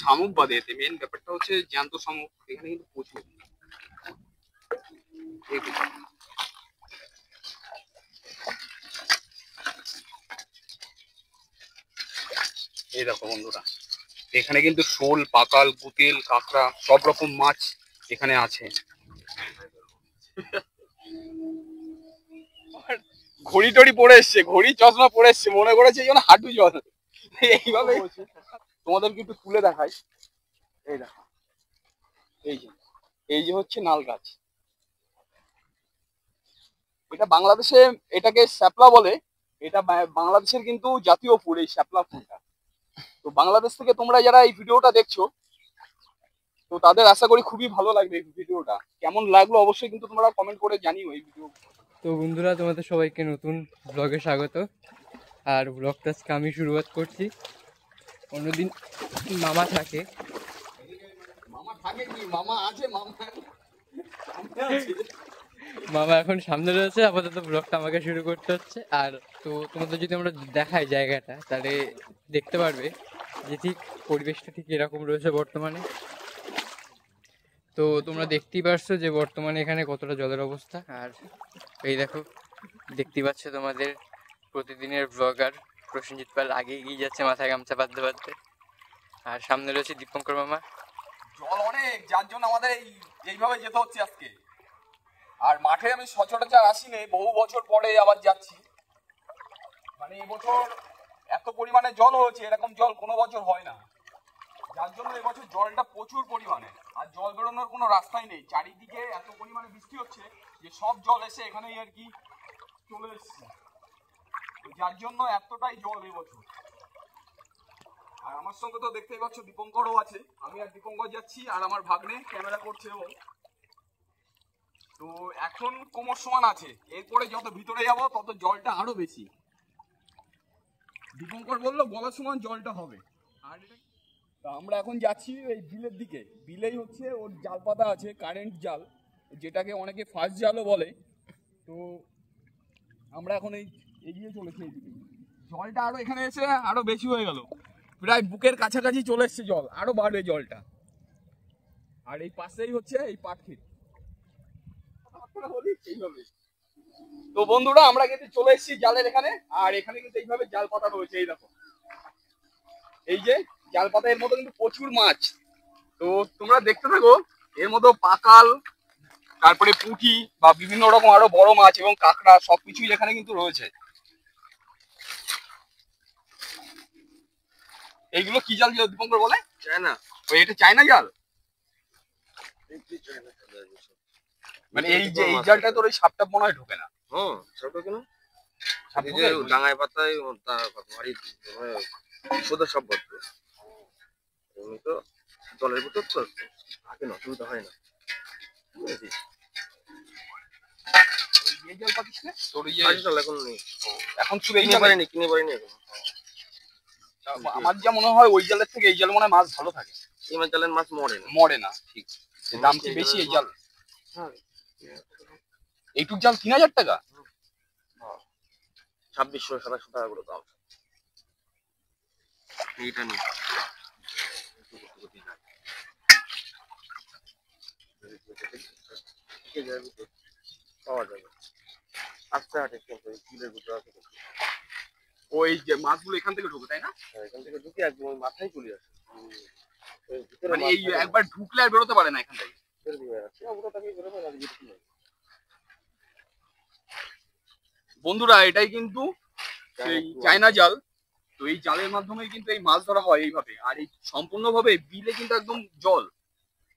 শামুক বাদে, এতে মেন ব্যাপারটা হচ্ছে জ্যান্ত শামুক এখানে কিন্তু প্রচুর। এই দেখো বন্ধুরা, এখানে কিন্তু শোল, পাকাল, গুতেল, কাঁকড়া সব রকম মাছ এখানে আছে। ঘড়ি টড়ি পরে এসছে, ঘড়ি চশমা পরে এসছে, মনে করেছে এই জন্য হাঁটু জল। এইভাবে তোমাদেরকে একটু তুলে দেখাই। এই দেখো, এই যে হচ্ছে নাল গাছ। এটা বাংলাদেশে এটাকে শ্যাপলা বলে। এটা বাংলাদেশের কিন্তু জাতীয় ফুল, এই শ্যাপলা ফুলটা। তো বাংলাদেশ থেকে তোমরা যারা এই ভিডিওটা দেখছো, তো তাদের আশা করি খুবই ভালো লাগবে এই ভিডিওটা। কেমন লাগলো অবশ্যই কিন্তু তোমরা কমেন্ট করে জানিও এই ভিডিও। তো বন্ধুরা, তোমাদের সবাইকে নতুন ব্লগে স্বাগত। আর ব্লগটা আজকে আমি শুরুয়াত করছি। অন্যদিন মামা থাকে। মামা থাকে কি, মামা আছে, মামা এখন সামনে রয়েছে, আপাতত ব্লগটা আমাকে শুরু করতে হচ্ছে। আর তো তোমাদের যদি আমরা দেখাই জায়গাটা, তাহলে দেখতে পারবে যে ঠিক পরিবেশটা ঠিক এরকম রয়েছে বর্তমানে। তো তোমরা দেখতেই পারছো যে বর্তমানে এখানে কতটা জলের অবস্থা। আর এই দেখো, দেখতেই পাচ্ছ তোমাদের প্রতিদিনের ব্লগার প্রসেনজিৎ পাল আগে এগিয়ে যাচ্ছে মাথায় গামছা বাঁধতে বাঁধতে। আর সামনে রয়েছে দীপঙ্কর মামা। জল অনেক, যার জন্য আমাদের এইভাবে যেতে হচ্ছে আজকে। আর মাঠে আমি সচরাচর আসি নেই, বহু বছর পরে আবার যাচ্ছি। মানে এবছর এত পরিমাণে জল হয়েছে, এরকম জল কোনো বছর হয় না। যার জন্য এবছর জলটা প্রচুর পরিমাণে, আর জল বেরোনোর কোনো রাস্তাই নেই। চারিদিকে এত পরিমাণে বৃষ্টি হচ্ছে যে সব জল এসে এখানেই আর কি চলে এসছে। যার জন্য এতটাই জল এবছর। আর আমার সঙ্গে তো দেখতেই পাচ্ছ দীপঙ্করও আছে। আমি আর দীপঙ্কর যাচ্ছি, আর আমার ভাগ্নে ক্যামেরা করছে ও। তো এখন কোমর সমান আছে, এরপরে যত ভিতরে যাব তত জলটা আরো বেশি। দীপঙ্কর বললো গলার সমান জলটা হবে। আর আমরা এখন যাচ্ছি এই বিলের দিকে। বিলেই হচ্ছে ওর জাল পাতা আছে, কারেন্ট জাল, যেটাকে অনেকে ফাস্ট জালও বলে। তো আমরা এখন এই এগিয়ে চলেছি এইদিকে। জলটা আরো এখানে এসে আরো বেশি হয়ে গেল, প্রায় বুকের কাছাকাছি চলে এসছে জল, আরো বাড়বে জলটা। আর এই পাশেই হচ্ছে এই পাট ক্ষেত। তো বন্ধুরা, আমরা কিন্তু চলে এসেছি জালের এখানে। আর এখানে কিন্তু এইভাবে জাল পাতা রয়েছে, এই দেখো, এই যে জাল পাতা, এর মধ্যে কিন্তু প্রচুর মাছ। তো তোমরা দেখতে থাকো। এর মধ্যে পাকাল, তারপরে পুঁটি বা বিভিন্ন রকম আরো বড় মাছ এবং কাঁকড়া সবকিছুই এখানে কিন্তু রয়েছে। এইগুলো কি জাল দীপঙ্কর বলে? চায়না। ওই এটা চায়না জাল। মানে এই যে এই জালটা তোর ওই সাপটা মনে হয় ঢোকে না। হ্যাঁ, সাপটা কেন? এই যে ডাঙায় পাতায় ভারী বিপদের সাপ বলতে। এমনি তো জলের ভিতর তো থাকে না, অসুবিধা হয় না। বুঝেছিস? এই জাল পাতিস না তোর? জল এখন নেই, এখন শুধু এই কিনে পারিনি এখন। আমার যা মনে হয় ওই জালের থেকে এই জাল মনে হয় মাছ ভালো থাকে। এই মাছ জালের মাছ মরে না। ঠিক। দাম কি বেশি এই জাল? এইটুক জাল 3000 টাকা? 2600-2700 টাকা করে দাম। এইটা নেই, পাওয়া যাবে আচ্ছা। বিলের ভিতরে আছে। ওই যে মাছগুলো এখান থেকে ঢোকে, তাই না? এখান থেকে ঢুকে একদম মাথায় চলে আসে। মানে এই একবার ঢুকলে আর বেরোতে পারে না এখান থেকে। বন্ধুরা, এটাই কিন্তু সেই চায়না জাল। তো এই জালের মাধ্যমে কিন্তু এই মাছ ধরা হয় এইভাবে। আর এই সম্পূর্ণভাবে বিলে কিন্তু একদম জল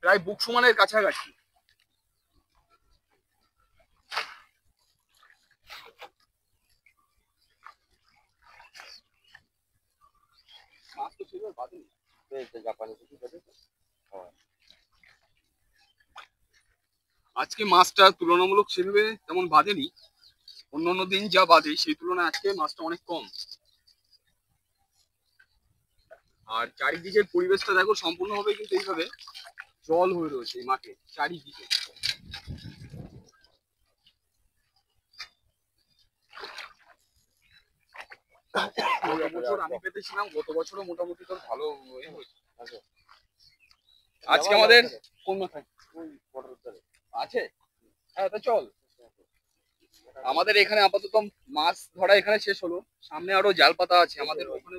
প্রায় বুক সমানের কাছাকাছি। আজকে মাছটা তুলনামূলক সেভাবে তেমন বাঁধেনি। অন্যান্য দিন যা বাঁধে সেই তুলনায় আজকে মাছটা অনেক কম। আর চারিদিকের পরিবেশটা দেখো, সম্পূর্ণভাবে কিন্তু এইভাবে জল হয়ে রয়েছে এই মাঠে চারিদিকে। গত বছর আমি পেতেছিলাম, গত বছরও মোটামুটি তোর ভালো হয়েছে। আজকে আমাদের কোন মাথায় আছে? হ্যাঁ তা চল। আমাদের এখানে আপাতত মাছ ধরা এখানে শেষ হলো, সামনে আরো জাল পাতা আছে আমাদের ওখানে।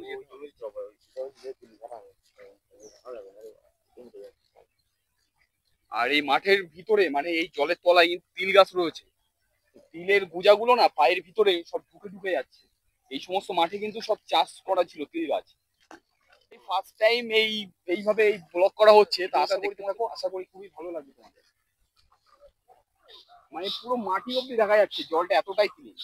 আর এই মাঠের ভিতরে মানে এই জলের তলায় কিন্তু তিল গাছ রয়েছে। তিলের গুজাগুলো না পায়ের ভিতরে সব ঢুকে ঢুকে যাচ্ছে। এই সমস্ত মাঠে কিন্তু সব চাষ করা ছিল তিল গাছ। এই ফার্স্ট টাইম এইভাবে এই ব্লগ করা হচ্ছে, তা আশা করি তোমাকে আশা করি খুবই ভালো লাগবে তোমাদের। মানে পুরো মাটি অব্দি দেখা যাচ্ছে, জলটা এতটাই ক্লিন।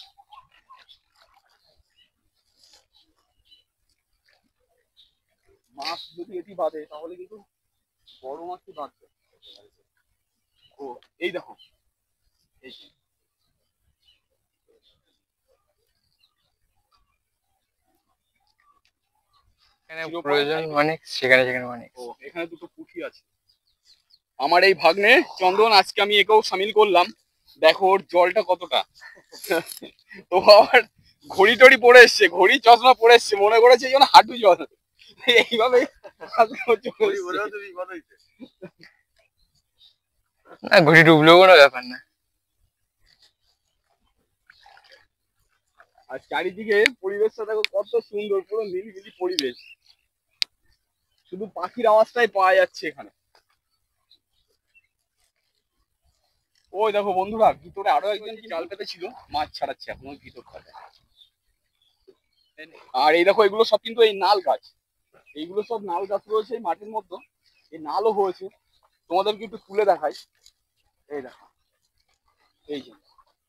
মাছ যদি এটি বাঁধে তাহলে কিন্তু বড় মাছই বাঁধবে। ও এই দেখো, এই যে। এখানে প্রয়োজন অনেক, সেখানে সেখানে অনেক। ও এখানে দুটো পুঁটি আছে। আমার এই ভাগ্নে চন্দন, আজকে আমি একেও সামিল করলাম। দেখো ওর জলটা কতটা। তো আবার ঘড়ি টড়ি পরে এসছে, ঘড়ি চশমা পরে এসছে, মনে করেছে যেন হাঁটু জল। এইভাবে না, ঘুড়ি ডুবলেও কোনো ব্যাপার না। আর চারিদিকে পরিবেশটা দেখো কত সুন্দর, পুরো নীলবিলি পরিবেশ, শুধু পাখির আওয়াজটাই পাওয়া যাচ্ছে এখানে। ওই দেখো বন্ধুরা, ভিতরে আরো একজন জাল পেতে ছিল, মাছ ছাড়াচ্ছে এখন ওই ভিতরটাতে। আর এই দেখো এগুলো সব কিন্তু এই নাল গাছ, এইগুলো সব নাল গাছ রয়েছে এই মাঠের মধ্যে। এই নালও হয়েছে, তোমাদেরকে একটু তুলে দেখাই। এই দেখো,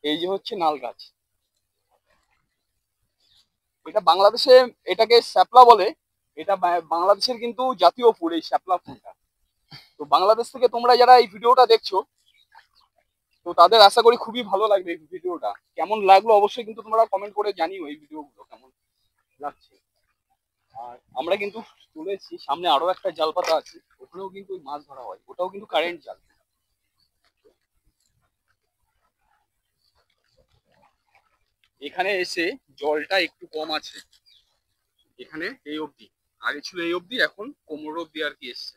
এই যে হচ্ছে নাল গাছ। এটা বাংলাদেশে এটাকে শ্যাপলা বলে। এটা বাংলাদেশের কিন্তু জাতীয় ফুল, এই শ্যাপলা ফুলটা। তো বাংলাদেশ থেকে তোমরা যারা এই ভিডিওটা দেখছো, তো তাদের আশা করি খুবই ভালো লাগবে এই ভিডিওটা। কেমন লাগলো অবশ্যই কিন্তু তোমরা কমেন্ট করে জানিও এই ভিডিওগুলো কেমন লাগছে। আর আমরা কিন্তু চলে এসেছি, সামনে আরো একটা জাল পাতা আছে, ওখানেও কিন্তু মাছ ধরা হয়, ওটাও কিন্তু কারেন্ট জাল। এখানে এসে জলটা একটু কম আছে, এখানে এই অবধি, আগে ছিল এই অবধি, এখন কোমর অবধি আর কি এসছে।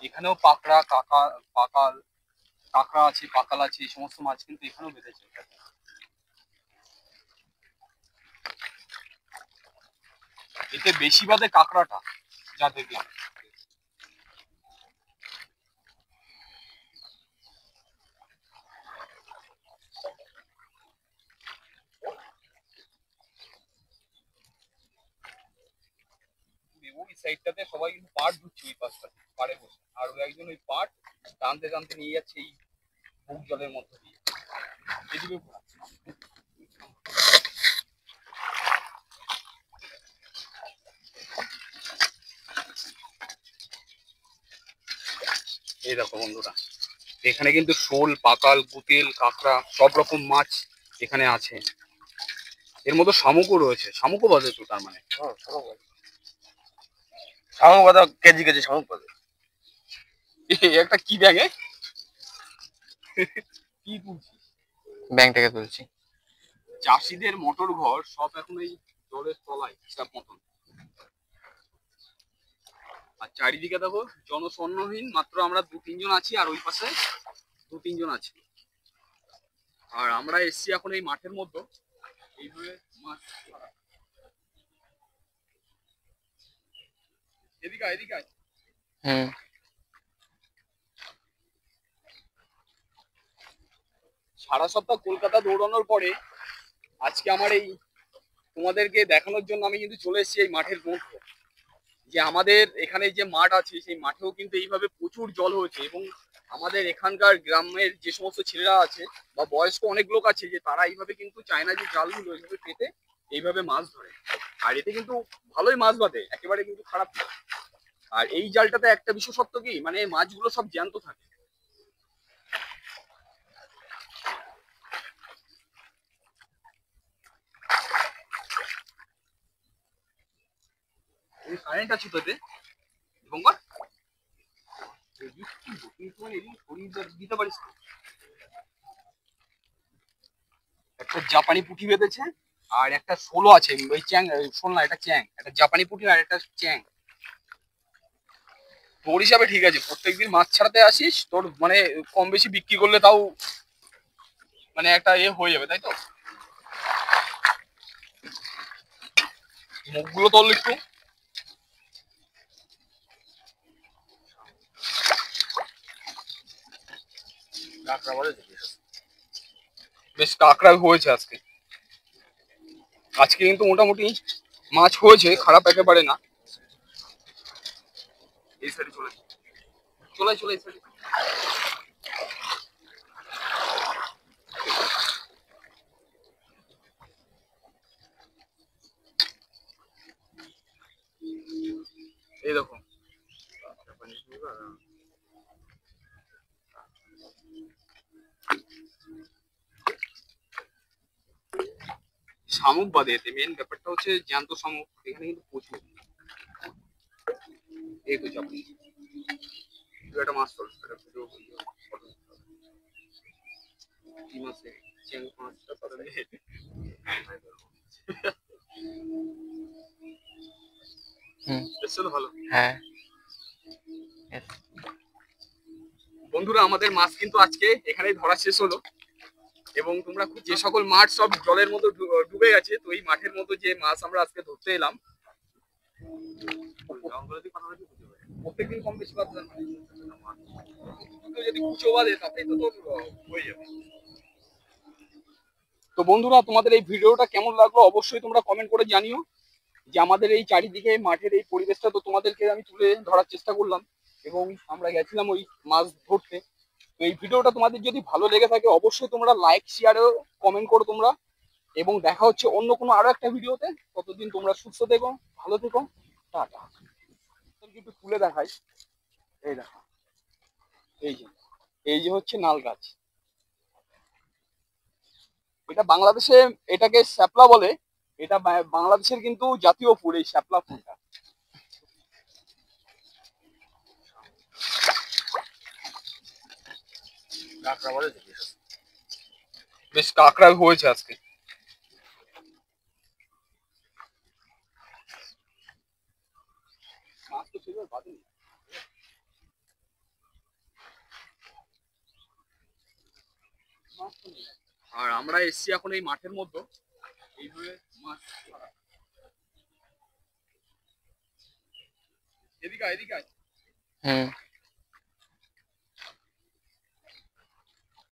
এখানেও পাকড়া, কাঁকড়া আছে, পাকাল আছে, এই সমস্ত মাছ কিন্তু এখানেও বেঁধেছে। এতে বেশি বাদে কাঁকড়াটা যা দেখলাম। ওই সাইডটাতে সবাই কিন্তু পাট ধুচ্ছে, ওই পাশটাতে পাড়ে বসে, আর ওই একজন ওই পাট টানতে টানতে নিয়ে যাচ্ছে এই বুক জলের মধ্যে দিয়ে। এদিকে ঘোরা। এই দেখো বন্ধুরা, এখানে কিন্তু শোল, পাকাল, বুতেল, কাঁকড়া সব রকম মাছ এখানে আছে। এর মধ্যে শামুকও রয়েছে, শামুকও বাজে তো, তার মানে শামুক বাঁধা কেজি কেজি শামুক বাঁধে। একটা কি ব্যাগে কি তুলছিস? ব্যাংক থেকে তুলছি। চাষিদের মোটর ঘর সব এখন এই জলের তলায় সব মতন। আর চারিদিকে দেখো জনশূন্যহীন, মাত্র আমরা 2-3 জন আছি, আর ওই পাশে 2-3 জন আছে। আর আমরা এসছি এখন এই মাঠের মধ্যে, এইভাবে মাছ ধরা। এদিকে আয়, এদিকে আয়। হুম। সারা সপ্তাহ কলকাতা দৌড়ানোর পরে আজকে আমার এই তোমাদেরকে দেখানোর জন্য আমি কিন্তু চলে এসেছি এই মাঠের মধ্যে, যে আমাদের এখানে যে মাঠ আছে সেই মাঠেও কিন্তু এইভাবে প্রচুর জল হয়েছে। এবং আমাদের এখানকার গ্রামের যে সমস্ত ছেলেরা আছে বা বয়স্ক অনেক লোক আছে, যে তারা এইভাবে কিন্তু চায়না যে জালগুলো এইভাবে পেতে এইভাবে মাছ ধরে। আর এতে কিন্তু ভালোই মাছ বাঁধে, একেবারে কিন্তু খারাপ না। আর এই জালটাতে একটা বিশেষত্ব কি, মানে মাছগুলো সব জ্যান্ত থাকে। কারেন্ট আছে তো এতে দীপঙ্কর, তুই দিতে পারিস। একটা জাপানি পুঁটি বেঁধেছে, আর একটা শোলো আছে, ওই চ্যাং, শোল না, এটা চ্যাং, একটা জাপানি পুঁটি আর একটা চ্যাং। তোর হিসাবে ঠিক আছে, প্রত্যেকদিন মাছ ছাড়াতে আসিস, তোর মানে কম বেশি বিক্রি করলে তাও মানে একটা হয়ে যাবে, তাই তো? মুখগুলো তোল একটু। বেশ কাঁকড়া হয়েছে আজকে। আজকে কিন্তু মোটামুটি মাছ হয়েছে, খারাপ একেবারে না। এই সাইডে চলে চলে চলে এই সাইডে। এই দেখো, শামুক বাদে এতে মেন ব্যাপারটা হচ্ছে জ্যান্ত শামুক এখানে কিন্তু প্রচুর। এই তো চাপ একটা মাছ চল, একটা ভিডিও কি মাছে চ্যাং মাছটা পাতা নেই। বেশ ভালো। হ্যাঁ বন্ধুরা, আমাদের মাছ কিন্তু আজকে এখানেই ধরা শেষ হলো। এবং তোমরা যে সকল মাঠ সব জলের মতো ডুবে গেছে, তো এই মাঠের মতো যে মাছ আমরা আজকে ধরতে এলাম, প্রত্যেকদিন কম বেশি বাদ যদি কুচো বাদে তাতেই তো তোর হয়ে যাবে। তো বন্ধুরা, তোমাদের এই ভিডিওটা কেমন লাগলো অবশ্যই তোমরা কমেন্ট করে জানিও। যে আমাদের এই চারিদিকে মাঠের এই পরিবেশটা তো তোমাদেরকে আমি তুলে ধরার চেষ্টা করলাম, এবং আমরা গেছিলাম ওই মাছ ধরতে। তো এই ভিডিওটা তোমাদের যদি ভালো লেগে থাকে অবশ্যই তোমরা লাইক, শেয়ার, কমেন্ট করো তোমরা। এবং দেখা হচ্ছে অন্য কোনো আরো একটা ভিডিওতে। ততদিন তোমরা সুস্থ থেকো, ভালো থেকো, টাটা। একটু তুলে দেখাই, এই দেখো, এই যে এই যে হচ্ছে নাল গাছ। এটা বাংলাদেশে এটাকে শ্যাপলা বলে। এটা বাংলাদেশের কিন্তু জাতীয় ফুল, এই শ্যাপলা ফুলটা। বেশ কাঁকড়া হয়েছে আজকে। আর আমরা এসছি এখন এই মাঠের মধ্যে, এইভাবে মাছ ধরা। এদিকে এদিকে। হুম